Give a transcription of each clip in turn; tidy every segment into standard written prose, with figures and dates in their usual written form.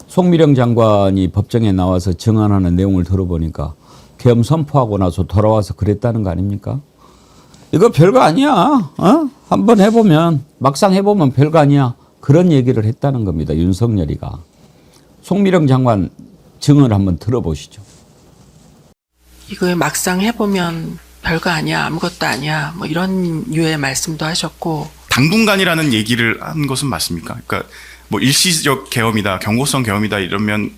송미령 장관이 법정에 나와서 증언하는 내용을 들어보니까 계엄 선포하고 나서 돌아와서 그랬다는 거 아닙니까? 이거 별거 아니야. 한번 해보면 막상 해보면 별거 아니야. 그런 얘기를 했다는 겁니다. 윤석열이가. 송미령 장관 증언을 한번 들어보시죠. 이거 막상 해보면 별거 아니야, 아무것도 아니야, 뭐 이런 류의 말씀도 하셨고. 당분간이라는 얘기를 한 것은 맞습니까? 그러니까 뭐 일시적 계엄이다, 경고성 계엄이다 이러면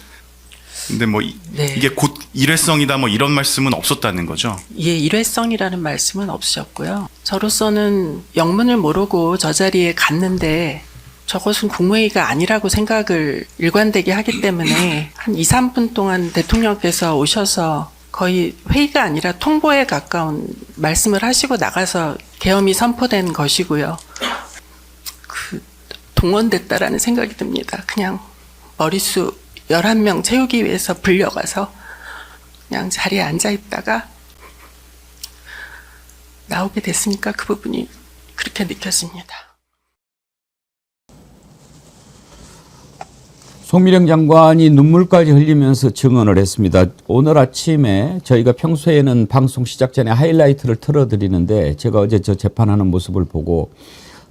근데 뭐 네. 이게 곧 일회성이다 뭐 이런 말씀은 없었다는 거죠? 예, 일회성이라는 말씀은 없으셨고요. 저로서는 영문을 모르고 저 자리에 갔는데 저것은 국무회의가 아니라고 생각을 일관되게 하기 때문에 한 2, 3분 동안 대통령께서 오셔서 거의 회의가 아니라 통보에 가까운 말씀을 하시고 나가서 계엄이 선포된 것이고요. 동원됐다라는 생각이 듭니다. 그냥 머릿수 11명 채우기 위해서 불려가서 그냥 자리에 앉아 있다가 나오게 됐으니까 그 부분이 그렇게 느껴집니다. 송미령 장관이 눈물까지 흘리면서 증언을 했습니다. 오늘 아침에 저희가 평소에는 방송 시작 전에 하이라이트를 틀어드리는데 제가 어제 저 재판하는 모습을 보고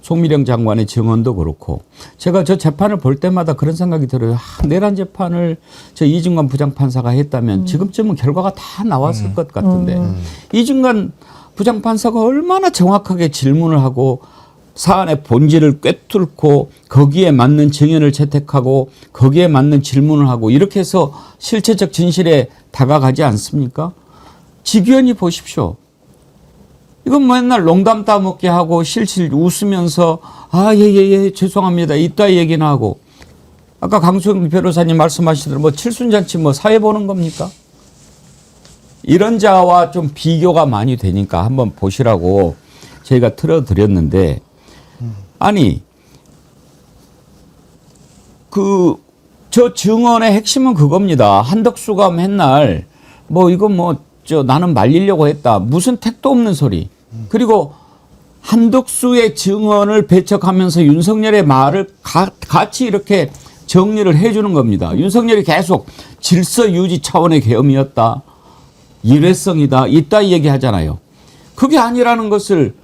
송미령 장관의 증언도 그렇고 제가 저 재판을 볼 때마다 그런 생각이 들어요. 내란 재판을 저 이중관 부장판사가 했다면 지금쯤은 결과가 다 나왔을 것 같은데 이중관 부장판사가 얼마나 정확하게 질문을 하고 사안의 본질을 꿰뚫고 거기에 맞는 증언을 채택하고 거기에 맞는 질문을 하고 이렇게 해서 실체적 진실에 다가가지 않습니까? 직위원이 보십시오. 이건 맨날 농담 따먹게 하고 실실 웃으면서 예, 죄송합니다. 이따 얘기나 하고 아까 강수영 변호사님 말씀하시더라도 뭐 칠순잔치 뭐 사회 보는 겁니까? 이런 자와 좀 비교가 많이 되니까 한번 보시라고 저희가 틀어드렸는데 아니 저 증언의 핵심은 그겁니다. 한덕수가 맨날 뭐 이거 뭐 나는 말리려고 했다. 무슨 택도 없는 소리. 그리고 한덕수의 증언을 배척하면서 윤석열의 말을 같이 이렇게 정리를 해주는 겁니다. 윤석열이 계속 질서 유지 차원의 계엄이었다. 일회성이다. 이따 얘기하잖아요. 그게 아니라는 것을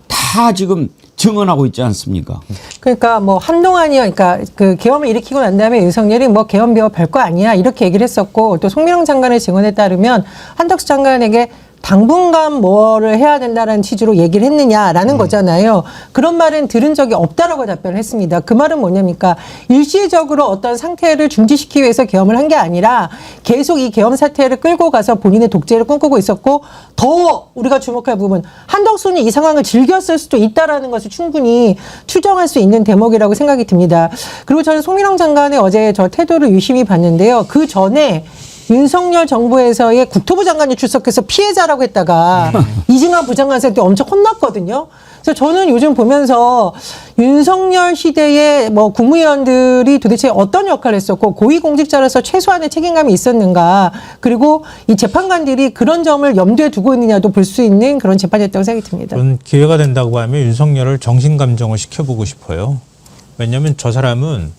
다 지금 증언하고 있지 않습니까? 그러니까 뭐 한동안이요. 그러니까 그 계엄을 일으키고 난 다음에 윤석열이 뭐 계엄 비워 별거 아니야 이렇게 얘기를 했었고 또 송미령 장관의 증언에 따르면 한덕수 장관에게 당분간 뭐를 해야 된다는 취지로 얘기를 했느냐라는 거잖아요. 그런 말은 들은 적이 없다라고 답변을 했습니다. 그 말은 뭐냐니까 일시적으로 어떤 상태를 중지시키기 위해서 계엄을 한 게 아니라 계속 이 계엄 사태를 끌고 가서 본인의 독재를 꿈꾸고 있었고 더 우리가 주목할 부분 한덕수는 이 상황을 즐겼을 수도 있다라는 것을 충분히 추정할 수 있는 대목이라고 생각이 듭니다. 그리고 저는 송미령 장관의 어제 저 태도를 유심히 봤는데요. 그 전에 윤석열 정부에서의 국토부 장관이 출석해서 피해자라고 했다가 이승환 부장관한테 엄청 혼났거든요. 그래서 저는 요즘 보면서 윤석열 시대의 뭐 국무위원들이 도대체 어떤 역할을 했었고 고위공직자로서 최소한의 책임감이 있었는가 그리고 이 재판관들이 그런 점을 염두에 두고 있느냐도 볼 수 있는 그런 재판이었다고 생각이 듭니다. 그런 기회가 된다고 하면 윤석열을 정신감정을 시켜보고 싶어요. 왜냐하면 저 사람은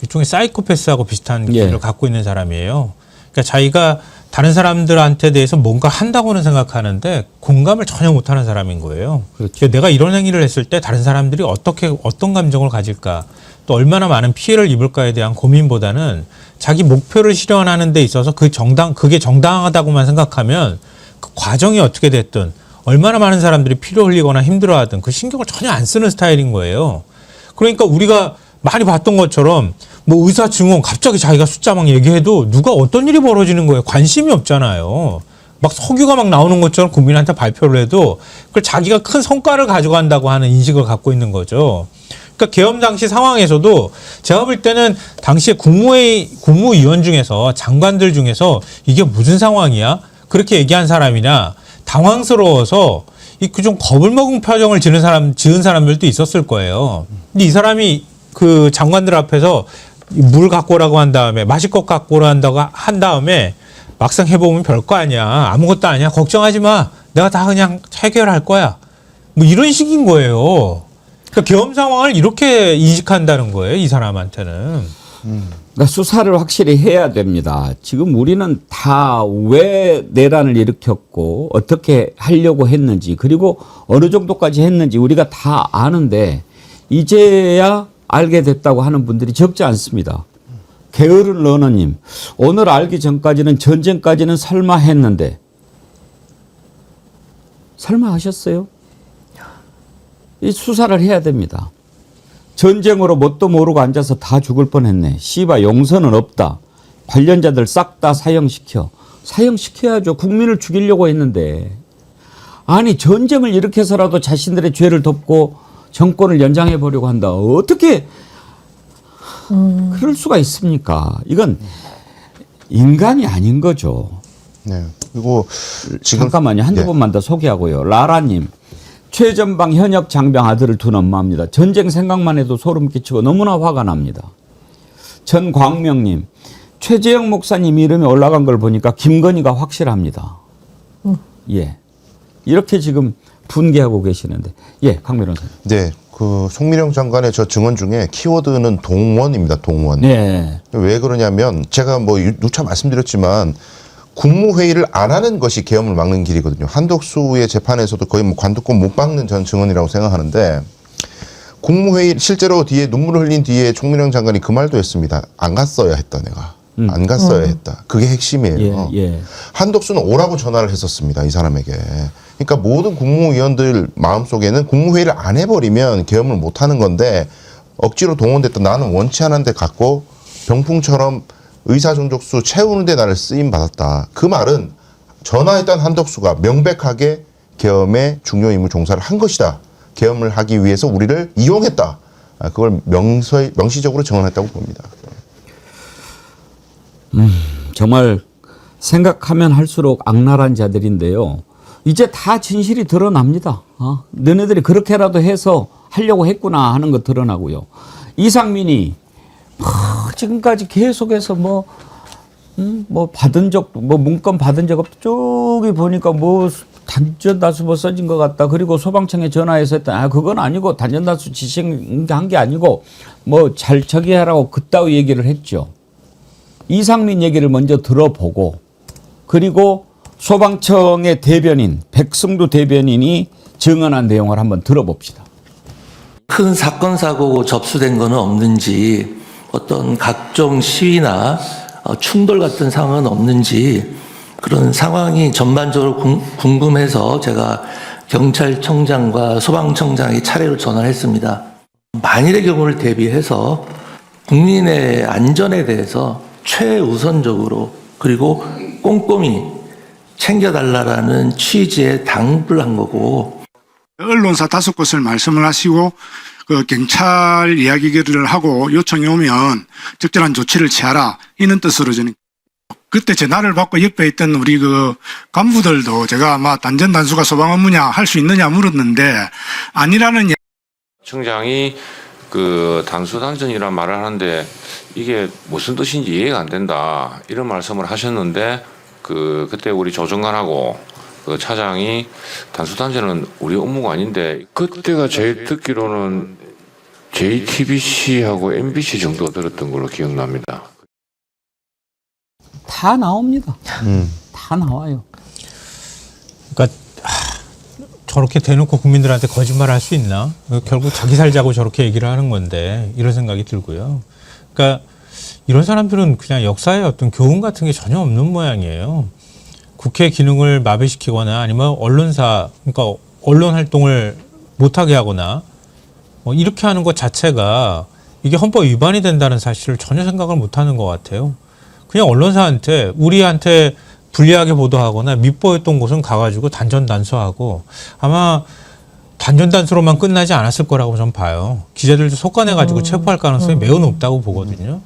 일종의 사이코패스하고 비슷한 기질을 갖고 있는 사람이에요. 그러니까 자기가 다른 사람들한테 대해서 뭔가 한다고는 생각하는데 공감을 전혀 못하는 사람인 거예요. 그렇죠. 내가 이런 행위를 했을 때 다른 사람들이 어떤 감정을 가질까 또 얼마나 많은 피해를 입을까에 대한 고민보다는 자기 목표를 실현하는 데 있어서 그게 정당하다고만 생각하면 그 과정이 어떻게 됐든 얼마나 많은 사람들이 피를 흘리거나 힘들어하든 그 신경을 전혀 안 쓰는 스타일인 거예요. 그러니까 우리가 많이 봤던 것처럼 뭐 의사 증언 갑자기 자기가 숫자 막 얘기해도 누가 어떤 일이 벌어지는 거예요. 관심이 없잖아요. 막 석유가 막 나오는 것처럼 국민한테 발표를 해도 그걸 자기가 큰 성과를 가져간다고 하는 인식을 갖고 있는 거죠. 그러니까 계엄 당시 상황에서도 제가 볼 때는 당시에 국무위원 중에서 장관들 중에서 이게 무슨 상황이야? 그렇게 얘기한 사람이나 당황스러워서 좀 겁을 먹은 표정을 지은 사람들도 있었을 거예요. 근데 이 사람이 그 장관들 앞에서 물 갖고 오라고 한 다음에 마실 것 갖고 오라고 한 다음에 막상 해보면 별거 아니야. 아무것도 아니야. 걱정하지 마. 내가 다 그냥 해결할 거야. 뭐 이런 식인 거예요. 그러니까 계엄 상황을 이렇게 인식한다는 거예요. 이 사람한테는. 그러니까 수사를 확실히 해야 됩니다. 지금 우리는 다 왜 내란을 일으켰고 어떻게 하려고 했는지 그리고 어느 정도까지 했는지 우리가 다 아는데 이제야 알게 됐다고 하는 분들이 적지 않습니다. 게으른 러너님, 오늘 알기 전까지는 전쟁까지는 설마 했는데 설마 하셨어요? 이 수사를 해야 됩니다. 전쟁으로 뭣도 모르고 앉아서 다 죽을 뻔했네. 씨바 용서는 없다. 관련자들 싹 다 사형시켜. 사형시켜야죠. 국민을 죽이려고 했는데. 아니 전쟁을 일으켜서라도 자신들의 죄를 덮고 정권을 연장해 보려고 한다. 어떻게 그럴 수가 있습니까? 이건 인간이 아닌 거죠. 네. 그리고 지금 잠깐만요. 한두 예. 번만 더 소개하고요. 라라님. 최전방 현역 장병 아들을 둔 엄마입니다. 전쟁 생각만 해도 소름 끼치고 너무나 화가 납니다. 전광명님. 최재형 목사님 이름이 올라간 걸 보니까 김건희가 확실합니다. 예. 이렇게 지금 분개하고 계시는데. 예, 강 변호사님. 네. 그 송미령 장관의 저 증언 중에 키워드는 동원입니다. 동원. 네. 왜 그러냐면 제가 뭐 누차 말씀드렸지만 국무회의를 안 하는 것이 계엄을 막는 길이거든요. 한덕수의 재판에서도 거의 뭐 관두권 못 박는 전 증언이라고 생각하는데 국무회의 실제로 뒤에 눈물을 흘린 뒤에 송미령 장관이 그 말도 했습니다. 안 갔어야 했다 내가. 안 갔어야 했다. 그게 핵심이에요. 예, 예. 한덕수는 오라고 전화를 했었습니다. 이 사람에게. 그러니까 모든 국무위원들 마음속에는 국무회의를 안 해버리면 계엄을 못하는 건데 억지로 동원됐다. 나는 원치 않은데 갔고 병풍처럼 의사존족수 채우는데 나를 쓰임받았다. 그 말은 전화했던 한덕수가 명백하게 계엄의 중요 임무 종사를 한 것이다. 계엄을 하기 위해서 우리를 이용했다. 그걸 명시적으로 증언했다고 봅니다. 정말 생각하면 할수록 악랄한 자들인데요. 이제 다 진실이 드러납니다. 너네들이 그렇게라도 해서 하려고 했구나 하는 거 드러나고요. 이상민이 지금까지 계속해서 뭐 받은 적, 뭐 문건 받은 적 없다. 저기 보니까 뭐 단전다수 뭐 써진 것 같다. 그리고 소방청에 전화해서 했다. 그건 아니고 단전다수 지시한 게 아니고 뭐 잘 처리하라고 그따위 얘기를 했죠. 이상민 얘기를 먼저 들어보고 그리고 소방청의 대변인 백승두 대변인이 증언한 내용을 한번 들어봅시다. 큰 사건 사고 접수된 거는 없는지 어떤 각종 시위나 충돌 같은 상황은 없는지 그런 상황이 전반적으로 궁금해서 제가 경찰청장과 소방청장에 차례로 전화를 했습니다. 만일의 경우를 대비해서 국민의 안전에 대해서 최우선적으로 그리고 꼼꼼히 챙겨달라는 취지에 당부를 한 거고. 언론사 5곳을 말씀을 하시고 그 경찰 이야기를 하고 요청이 오면 적절한 조치를 취하라 이런 뜻으로 저는 그때 전화를 받고 옆에 있던 우리 그 간부들도 제가 아마 단전 단수가 소방 업무냐 할 수 있느냐 물었는데 아니라는 청장이 그 단수 단전이란 말을 하는데 이게 무슨 뜻인지 이해가 안 된다 이런 말씀을 하셨는데 그때 우리 조정관하고 그 차장이 단수 단전은 우리 업무가 아닌데 그때가 제일 듣기로는 JTBC하고 MBC 정도 들었던 걸로 기억납니다. 다 나옵니다. 다 나와요. 그러니까 저렇게 대놓고 국민들한테 거짓말을 할 수 있나? 결국 자기 살자고 저렇게 얘기를 하는 건데 이런 생각이 들고요. 그러니까 이런 사람들은 그냥 역사에 어떤 교훈 같은 게 전혀 없는 모양이에요. 국회 기능을 마비시키거나 아니면 언론사, 그러니까 언론 활동을 못하게 하거나 뭐 이렇게 하는 것 자체가 이게 헌법 위반이 된다는 사실을 전혀 생각을 못하는 것 같아요. 그냥 언론사한테 우리한테 불리하게 보도하거나 밉보였던 곳은 가가지고 단전단수하고 아마 단전단수로만 끝나지 않았을 거라고 저는 봐요. 기자들도 속아내가지고 체포할 가능성이 매우 높다고 보거든요.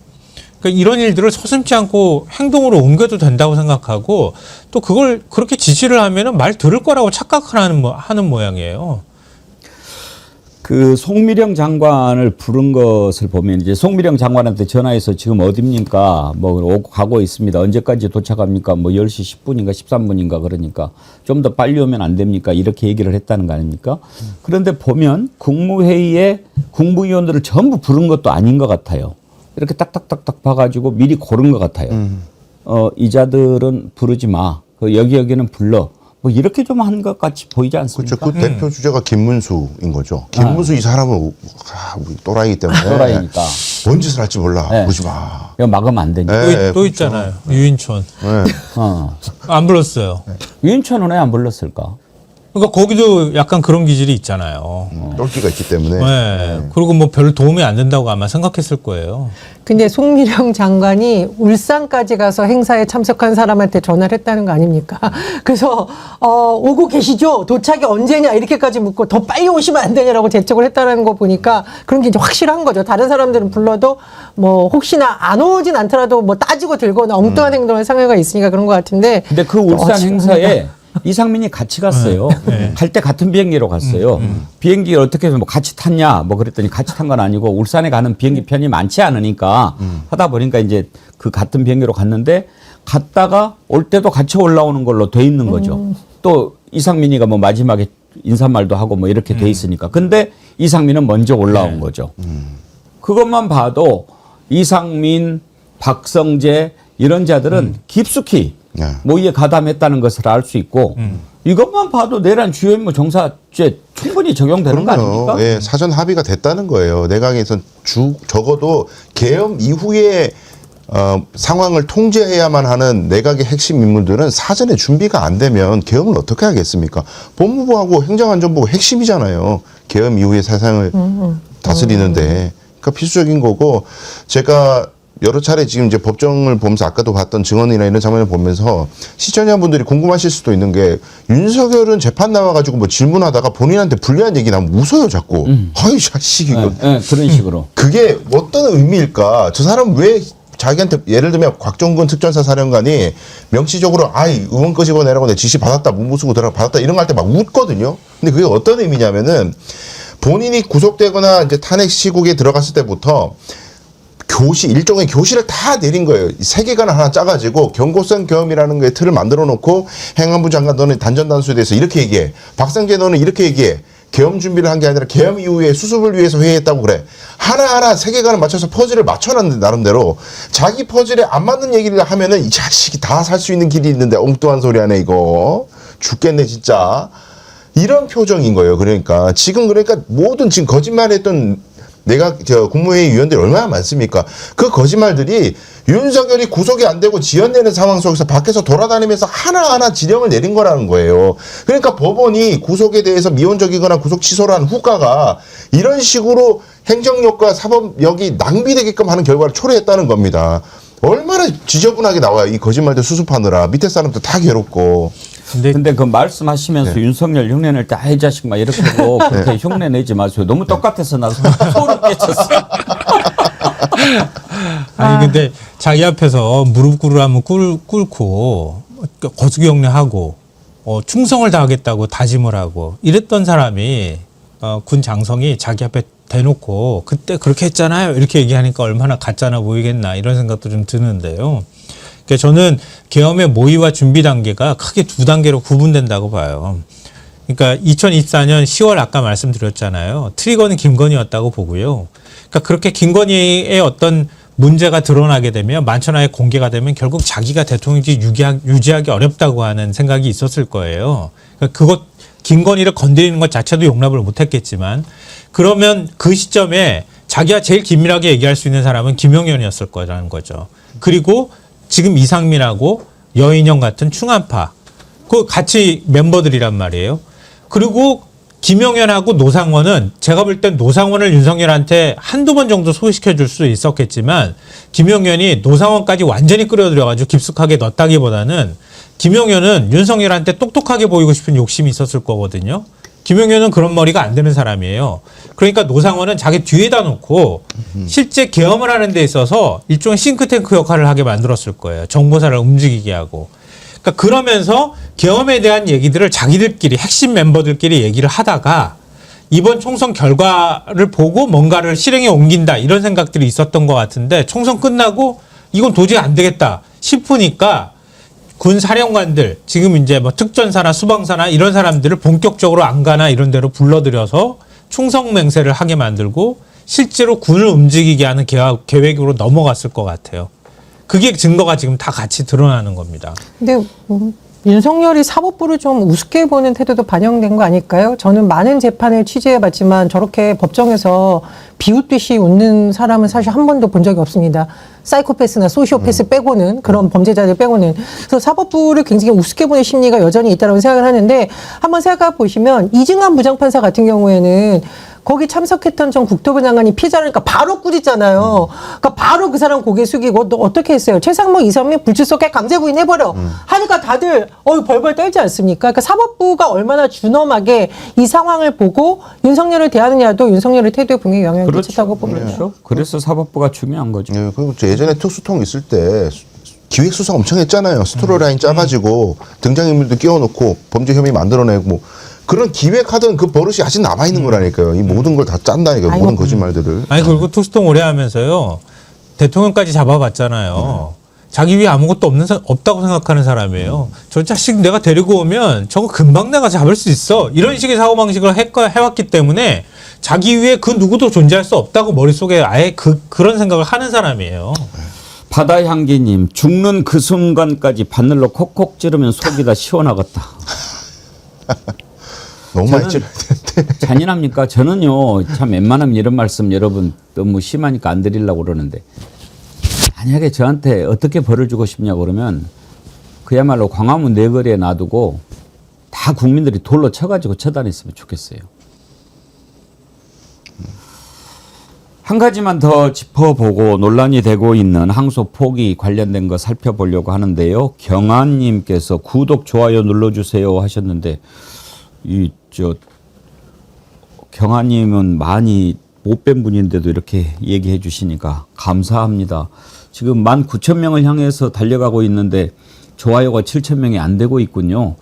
그러니까 이런 일들을 서슴지 않고 행동으로 옮겨도 된다고 생각하고 또 그걸 그렇게 지시를 하면은 말 들을 거라고 착각하는 하는 모양이에요. 그 송미령 장관을 부른 것을 보면 이제 송미령 장관한테 전화해서 지금 어딥니까? 뭐 가고 있습니다. 언제까지 도착합니까? 뭐 10시 10분인가 13분인가 그러니까 좀 더 빨리 오면 안 됩니까? 이렇게 얘기를 했다는 거 아닙니까? 그런데 보면 국무회의에 국무위원들을 전부 부른 것도 아닌 것 같아요. 이렇게 딱딱딱딱 봐가지고 미리 고른 것 같아요. 이 자들은 부르지 마. 여기는 불러. 뭐 이렇게 좀 한 것 같이 보이지 않습니까? 그렇죠. 그 대표 주자가 김문수인 거죠. 김문수 이 사람은 또라이기 때문에 또라이니까. 뭔 짓을 할지 몰라. 네. 부르지 마. 이거 막으면 안 되니까. 네, 또 있잖아요. 유인촌. 네. 안 불렀어요. 유인천은 왜 안 불렀을까? 그러니까 거기도 약간 그런 기질이 있잖아요. 똘끼가 있기 때문에. 네. 그리고 뭐 별 도움이 안 된다고 아마 생각했을 거예요. 근데 송미령 장관이 울산까지 가서 행사에 참석한 사람한테 전화를 했다는 거 아닙니까? 그래서 오고 계시죠? 도착이 언제냐 이렇게까지 묻고 더 빨리 오시면 안 되냐라고 재촉을 했다는 거 보니까 그런 게 이제 확실한 거죠. 다른 사람들은 불러도 뭐 혹시나 안 오진 않더라도 뭐 따지고 들거나 엉뚱한 행동을 상해가 있으니까 그런 것 같은데. 근데 그 울산 행사에 이상민이 같이 갔어요. 갈 때 같은 비행기로 갔어요. 비행기 어떻게 해서 뭐 같이 탔냐 뭐 그랬더니 같이 탄 건 아니고 울산에 가는 비행기 편이 많지 않으니까 하다 보니까 이제 그 같은 비행기로 갔는데 갔다가 올 때도 같이 올라오는 걸로 돼 있는 거죠. 또 이상민이가 뭐 마지막에 인사말도 하고 뭐 이렇게 돼 있으니까. 근데 이상민은 먼저 올라온 거죠. 그것만 봐도 이상민, 박성재 이런 자들은 깊숙이 네. 모의에 가담했다는 것을 알 수 있고 이것만 봐도 내란 주요 임무 정사죄 충분히 적용되는 거 아닙니까? 예, 사전 합의가 됐다는 거예요. 내각에서 적어도 계엄 이후에 상황을 통제해야만 하는 내각의 핵심 인물들은 사전에 준비가 안 되면 계엄을 어떻게 하겠습니까? 법무부하고 행정안전부가 핵심이잖아요. 계엄 이후의 세상을 다스리는데. 그러니까 필수적인 거고 제가 여러 차례 지금 이제 법정을 보면서 아까도 봤던 증언이나 이런 장면을 보면서 시청자분들이 궁금하실 수도 있는 게 윤석열은 재판 나와가지고 뭐 질문하다가 본인한테 불리한 얘기 나면 웃어요 자꾸. 아이 자식 이거. 네, 그런 식으로. 그게 어떤 의미일까? 저 사람 왜 자기한테 예를 들면 곽종근 특전사 사령관이 명시적으로 아이 의원 끄집어내라고 내 지시 받았다 문무수고 들어가 받았다 이런 거 할 때 막 웃거든요. 근데 그게 어떤 의미냐면은 본인이 구속되거나 이제 탄핵 시국에 들어갔을 때부터 일종의 교실을 다 내린 거예요. 세계관을 하나 짜가지고 경고성 계엄이라는 거에 틀을 만들어 놓고 행안부 장관 너는 단전단수에 대해서 이렇게 얘기해. 박성재 너는 이렇게 얘기해. 계엄 준비를 한 게 아니라 계엄 이후에 수습을 위해서 회의했다고 그래. 하나하나 세계관을 맞춰서 퍼즐을 맞춰놨는데 나름대로 자기 퍼즐에 안 맞는 얘기를 하면은 이 자식이 다 살 수 있는 길이 있는데 엉뚱한 소리 하네 이거. 죽겠네 진짜. 이런 표정인 거예요. 그러니까 지금 모든 지금 거짓말했던 국무회의 위원들이 얼마나 많습니까? 그 거짓말들이 윤석열이 구속이 안 되고 지연되는 상황 속에서 밖에서 돌아다니면서 하나하나 지령을 내린 거라는 거예요. 그러니까 법원이 구속에 대해서 미온적이거나 구속 취소를 한 후과가 이런 식으로 행정력과 사법력이 낭비되게끔 하는 결과를 초래했다는 겁니다. 얼마나 지저분하게 나와요. 이 거짓말들 수습하느라. 밑에 사람들 다 괴롭고. 근데 그 말씀하시면서 네. 윤석열 흉내 낼 때 아이 자식 막 이렇게 하고 그렇게 흉내 내지 마세요. 너무 똑같아서 나 소름 끼쳤어요. 아니 근데 자기 앞에서 무릎 꿇으라면 꿇고 거수경례하고 충성을 다하겠다고 다짐을 하고 이랬던 사람이 군 장성이 자기 앞에 대놓고 그때 그렇게 했잖아요 이렇게 얘기하니까 얼마나 가짜나 보이겠나 이런 생각도 좀 드는데요. 그러니까 저는 계엄의 모의와 준비 단계가 크게 두 단계로 구분된다고 봐요. 그러니까 2024년 10월 아까 말씀드렸잖아요. 트리거는 김건희였다고 보고요. 그러니까 그렇게 김건희의 어떤 문제가 드러나게 되면 만천하에 공개가 되면 결국 자기가 대통령직 유지하기 어렵다고 하는 생각이 있었을 거예요. 그러니까 김건희를 건드리는 것 자체도 용납을 못했겠지만 그러면 그 시점에 자기가 제일 긴밀하게 얘기할 수 있는 사람은 김용현이었을 거라는 거죠. 그리고 지금 이상민하고 여인영 같은 충안파 그 같이 멤버들이란 말이에요. 그리고 김용현하고 노상원은 제가 볼 땐 노상원을 윤석열한테 한두 번 정도 소개시켜 줄 수 있었겠지만 김용현이 노상원까지 완전히 끌어들여가지고 깊숙하게 넣었다기보다는 김용현은 윤석열한테 똑똑하게 보이고 싶은 욕심이 있었을 거거든요. 김용현은 그런 머리가 안 되는 사람이에요. 그러니까 노상원은 자기 뒤에다 놓고 실제 계엄을 하는 데 있어서 일종의 싱크탱크 역할을 하게 만들었을 거예요. 정보사를 움직이게 하고. 그러니까 그러면서 계엄에 대한 얘기들을 자기들끼리 핵심 멤버들끼리 얘기를 하다가 이번 총선 결과를 보고 뭔가를 실행에 옮긴다 이런 생각들이 있었던 것 같은데 총선 끝나고 이건 도저히 안 되겠다 싶으니까 군 사령관들 지금 이제 뭐 특전사나 수방사나 이런 사람들을 본격적으로 안가나 이런 데로 불러들여서 충성 맹세를 하게 만들고 실제로 군을 움직이게 하는 계획으로 넘어갔을 것 같아요. 그게 증거가 지금 다 같이 드러나는 겁니다. 근데 윤석열이 사법부를 좀 우습게 보는 태도도 반영된 거 아닐까요? 저는 많은 재판을 취재해봤지만 저렇게 법정에서 비웃듯이 웃는 사람은 사실 한 번도 본 적이 없습니다. 사이코패스나 소시오패스 빼고는, 그런 범죄자들 빼고는. 그래서 사법부를 굉장히 우습게 보는 심리가 여전히 있다고 생각을 하는데, 한번 생각해 보시면 이증환 부장판사 같은 경우에는 거기 참석했던 전 국토부 장관이 피해자니까 바로 꾸짖잖아요. 그러니까 바로 그 사람 고개 숙이고 너 어떻게 했어요? 최상목, 이선민 불출석해 강제 구인해버려. 하니까 다들 벌벌 떨지 않습니까? 그러니까 사법부가 얼마나 준엄하게 이 상황을 보고 윤석열을 대하느냐도 윤석열의 태도에 분명히 영향을 끼쳤다고 봅니다. 그렇죠. 그래서 사법부가 중요한 거죠. 예, 그리고 예전에 특수통 있을 때 기획 수사 엄청 했잖아요. 스토리라인 짜가지고 등장인물들 끼워놓고 범죄 혐의 만들어내고 뭐 그런 기획하던 그 버릇이 아직 남아 있는 거라니까요. 이 모든 걸 다 짠다니까 모든 거짓말들을. 아니 그리고 투스통 오래 하면서요 대통령까지 잡아봤잖아요. 자기 위에 아무것도 없다고 생각하는 사람이에요. 저 자식 내가 데리고 오면 저거 금방 내가 잡을 수 있어. 이런 식의 사고방식을 해왔기 때문에 자기 위에 그 누구도 존재할 수 없다고 머릿속에 아예 그런 생각을 하는 사람이에요. 바다향기님, 죽는 그 순간까지 바늘로 콕콕 찌르면 속이 다 시원하겠다. 너무 많이 찔러야 되는데. 잔인합니까? 저는요, 참 웬만하면 이런 말씀 여러분 너무 심하니까 안 드리려고 그러는데, 만약에 저한테 어떻게 벌을 주고 싶냐고 그러면 그야말로 광화문 내거리에 놔두고 다 국민들이 돌로 쳐가지고 쳐다녔으면 좋겠어요. 한 가지만 더 짚어보고 논란이 되고 있는 항소 포기 관련된 거 살펴보려고 하는데요. 경아님께서 구독, 좋아요 눌러주세요 하셨는데, 경아님은 많이 못 뵌 분인데도 이렇게 얘기해 주시니까 감사합니다. 지금 19,000명을 향해서 달려가고 있는데 좋아요가 7,000명이 안 되고 있군요.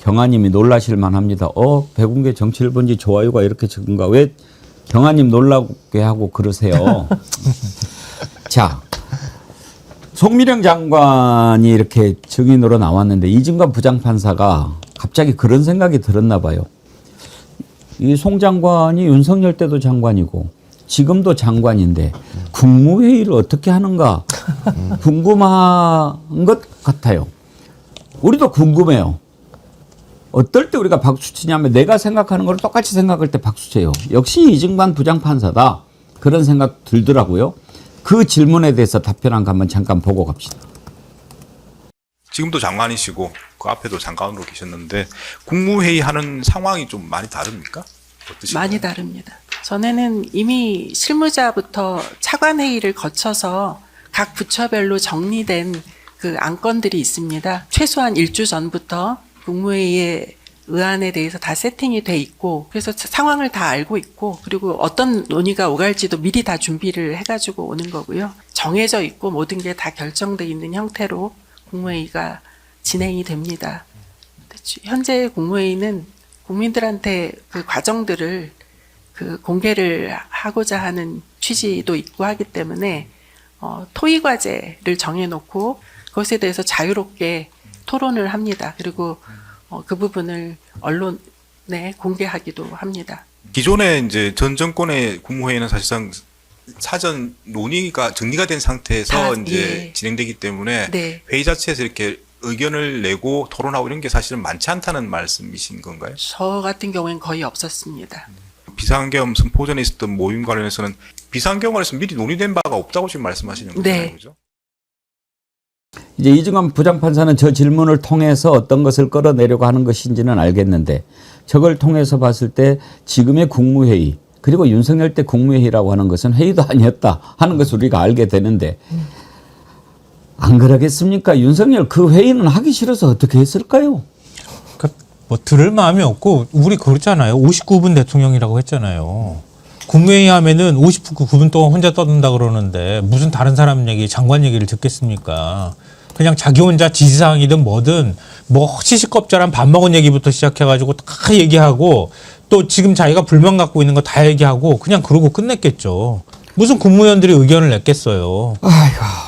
경아님이 놀라실 만합니다. 백운계 정치일본지 좋아요가 이렇게 적은가? 왜 경아님 놀라게 하고 그러세요? 자, 송미령 장관이 이렇게 증인으로 나왔는데 이증관 부장판사가 갑자기 그런 생각이 들었나 봐요. 이 송 장관이 윤석열 때도 장관이고 지금도 장관인데 국무회의를 어떻게 하는가 궁금한 것 같아요. 우리도 궁금해요. 어떨 때 우리가 박수치냐면 내가 생각하는 걸 똑같이 생각할 때 박수쳐요. 역시 이증관 부장판사다. 그런 생각 들더라고요. 그 질문에 대해서 답변한 거 한번 잠깐 보고 갑시다. 지금도 장관이시고 그 앞에도 장관으로 계셨는데 국무회의 하는 상황이 좀 많이 다릅니까? 어떠신가요? 많이 다릅니다. 전에는 이미 실무자부터 차관회의를 거쳐서 각 부처별로 정리된 그 안건들이 있습니다. 최소한 1주 전부터 국무회의의 의안에 대해서 다 세팅이 돼 있고, 그래서 상황을 다 알고 있고, 그리고 어떤 논의가 오갈지도 미리 다 준비를 해가지고 오는 거고요. 정해져 있고 모든 게 다 결정돼 있는 형태로 국무회의가 진행이 됩니다. 현재 국무회의는 국민들한테 그 과정들을 그 공개를 하고자 하는 취지도 있고 하기 때문에 토의 과제를 정해놓고 그것에 대해서 자유롭게 토론을 합니다. 그리고 그 부분을 언론에 공개하기도 합니다. 기존에 이제 전 정권의 국무회의는 사실상 사전 논의가 정리가 된 상태에서 이제 진행되기 때문에 회의 자체에서 이렇게 의견을 내고 토론하고 이런 게 사실은 많지 않다는 말씀이신 건가요? 저 같은 경우엔 거의 없었습니다. 비상계엄 선포 전에 있었던 모임 관련해서는 비상계엄에서 미리 논의된 바가 없다고 지금 말씀하시는 거잖아요, 그죠? 이제 이증관 부장판사는 저 질문을 통해서 어떤 것을 끌어내려고 하는 것인지는 알겠는데 저걸 통해서 봤을 때 지금의 국무회의 그리고 윤석열 때 국무회의라고 하는 것은 회의도 아니었다 하는 것을 우리가 알게 되는데 안 그러겠습니까? 윤석열 그 회의는 하기 싫어서 어떻게 했을까요? 그러니까 뭐 들을 마음이 없고 우리 그렇잖아요. 59분 대통령이라고 했잖아요. 국무회의 하면은 59분 동안 혼자 떠든다 그러는데 무슨 다른 사람 얘기, 장관 얘기를 듣겠습니까? 그냥 자기 혼자 지시사항이든 뭐든 뭐 시시껍질한 밥 먹은 얘기부터 시작해가지고 다 얘기하고 또 지금 자기가 불만 갖고 있는 거 다 얘기하고 그냥 그러고 끝냈겠죠. 무슨 국무위원들이 의견을 냈겠어요. 아이고.